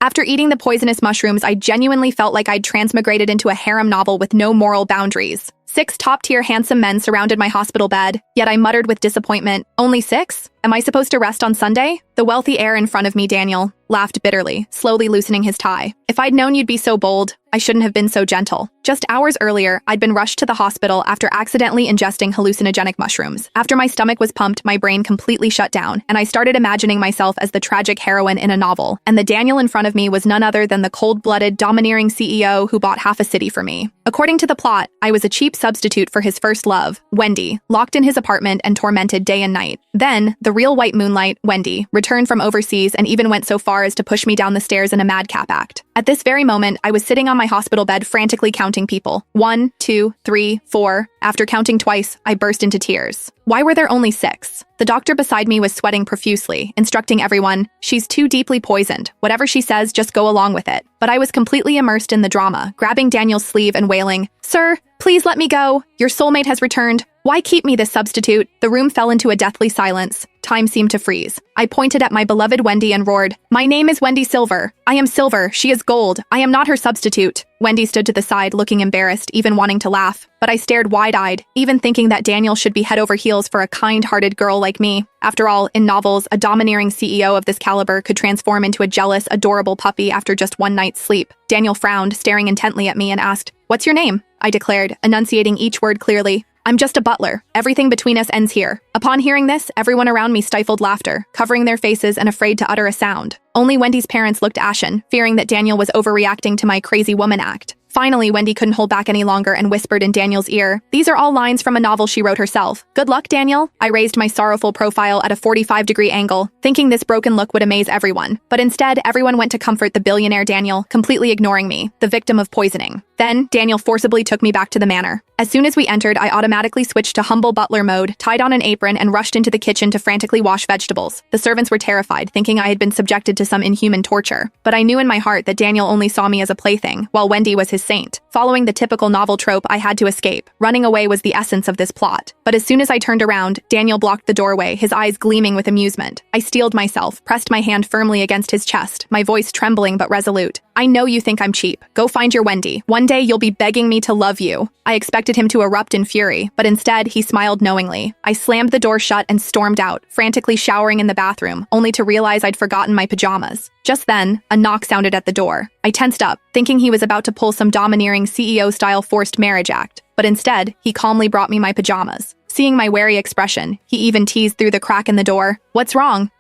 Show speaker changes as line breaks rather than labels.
After eating the poisonous mushrooms, I genuinely felt like I'd transmigrated into a harem novel with no moral boundaries. 6 top-tier handsome men surrounded my hospital bed, yet I muttered with disappointment, "Only 6? Am I supposed to rest on Sunday?" The wealthy heir in front of me, Daniel, laughed bitterly, slowly loosening his tie. "If I'd known you'd be so bold, I shouldn't have been so gentle." Just hours earlier, I'd been rushed to the hospital after accidentally ingesting hallucinogenic mushrooms. After my stomach was pumped, my brain completely shut down, and I started imagining myself as the tragic heroine in a novel, and the Daniel in front of me was none other than the cold-blooded, domineering CEO who bought half a city for me. According to the plot, I was a cheap substitute for his first love, Wendy, locked in his apartment and tormented day and night. Then, the real white moonlight, Wendy, returned from overseas and even went so far as to push me down the stairs in a madcap act. At this very moment, I was sitting on my hospital bed frantically counting people. 1, 2, 3, 4. After counting twice, I burst into tears. Why were there only 6? The doctor beside me was sweating profusely, instructing everyone, "She's too deeply poisoned. Whatever she says, just go along with it." But I was completely immersed in the drama, grabbing Daniel's sleeve and wailing, "Sir, please let me go. Your soulmate has returned. Why keep me this substitute?" The room fell into a deathly silence. Time seemed to freeze. I pointed at my beloved Wendy and roared, "My name is Wendy Silver. I am silver. She is gold. I am not her substitute." Wendy stood to the side, looking embarrassed, even wanting to laugh. But I stared wide-eyed, even thinking that Daniel should be head over heels for a kind-hearted girl like me. After all, in novels, a domineering CEO of this caliber could transform into a jealous, adorable puppy after just one night's sleep. Daniel frowned, staring intently at me, and asked, "What's your name?" I declared, enunciating each word clearly. "I'm just a butler. Everything between us ends here." Upon hearing this, everyone around me stifled laughter, covering their faces and afraid to utter a sound. Only Wendy's parents looked ashen, fearing that Daniel was overreacting to my crazy woman act. Finally, Wendy couldn't hold back any longer and whispered in Daniel's ear, "These are all lines from a novel she wrote herself. Good luck, Daniel." I raised my sorrowful profile at a 45-degree angle, thinking this broken look would amaze everyone. But instead, everyone went to comfort the billionaire Daniel, completely ignoring me, the victim of poisoning. Then, Daniel forcibly took me back to the manor. As soon as we entered, I automatically switched to humble butler mode, tied on an apron, and rushed into the kitchen to frantically wash vegetables. The servants were terrified, thinking I had been subjected to some inhuman torture. But I knew in my heart that Daniel only saw me as a plaything, while Wendy was his saint. Following the typical novel trope, I had to escape. Running away was the essence of this plot. But as soon as I turned around, Daniel blocked the doorway, his eyes gleaming with amusement. I steeled myself, pressed my hand firmly against his chest, my voice trembling but resolute. "I know you think I'm cheap. Go find your Wendy. One day you'll be begging me to love you." I expected him to erupt in fury, but instead he smiled knowingly. I slammed the door shut and stormed out, frantically showering in the bathroom, only to realize I'd forgotten my pajamas. Just then, a knock sounded at the door. I tensed up, thinking he was about to pull some domineering CEO-style forced marriage act. But instead, he calmly brought me my pajamas. Seeing my wary expression, he even teased through the crack in the door, "What's wrong?"